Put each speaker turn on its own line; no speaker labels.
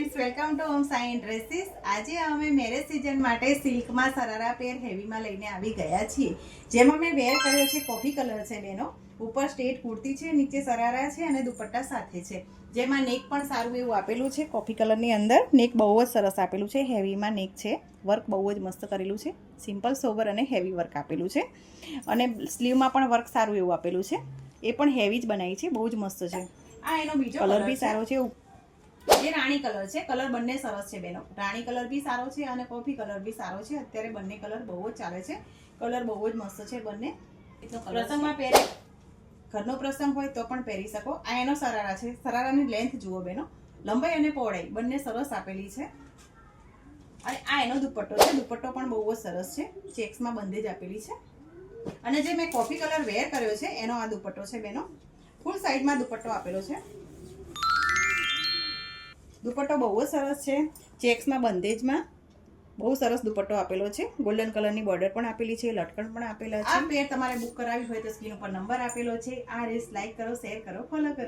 Friends, welcome to home Sai dresses. આજે અમે marriage season માટે સિલ્કમાં સરારા પેર હેવીમાં લઈને આવી ગયા છીએ. જેમાં મેં વેર કર્યો છે કોફી કલર છે બેનો. ઉપર સ્ટ્રેટ કુર્તી છે, નીચે સરારા છે અને દુપટ્ટા સાથે છે. જેમાં નેક પણ સારું એવું આપેલું છે. કોફી કલરની અંદર નેક બહુ જ સરસ આપેલું છે. હેવીમાં નેક છે. વર્ક બહુ જ મસ્ત કરેલું છે. સિમ્પલ સોબર અને હેવી વર્ક આપેલું છે. અને સ્લીવમાં પણ વર્ક સારું એવું આપેલું છે. એ પણ હેવી જ બનાવી છે, બહુ જ મસ્ત છે. આ એનો બીજો કલર બી સારો છે. એ રાણી કલર છે. કલર બંને સરસ છે બેનો. રાણી કલર બી સારો છે અને કોફી કલર બી સારો છે. અત્યારે બંને કલર બહુ જ ચાલે છે. કલર બહુ જ મસ્ત છે બંને. પ્રસંગમાં પહેરે, ઘરનો પ્રસંગ હોય તો પણ પહેરી શકો. આ એનો સરારા છે. સરારાની લેન્થ જુઓ બેનો, લંબાઈ અને પહોળાઈ બંને સરસ આપેલી છે. અને આ એનો દુપટ્ટો છે. દુપટ્ટો પણ બહુ જ સરસ છે. ચેક્સમાં બંધેજ આપેલી છે. અને જે મેં કોફી કલર વેર કર્યો છે એનો આ દુપટ્ટો છે બેનો. ફૂલ સાઈડમાં દુપટ્ટો આપેલો છે. દુપટ્ટો બહુ જ સરસ છે. ચેક્સમાં બંધેજમાં બહુ સરસ દુપટ્ટો આપેલો છે. ગોલ્ડન કલરની બોર્ડર પણ આપેલી છે, લટકણ પણ આપેલા છે. આ પેર તમારે બુક કરાવી હોય તો સ્ક્રીન ઉપર નંબર આપેલો છે. આ રીલ્સ લાઈક કરો, શેર કરો, ફોલો કરો.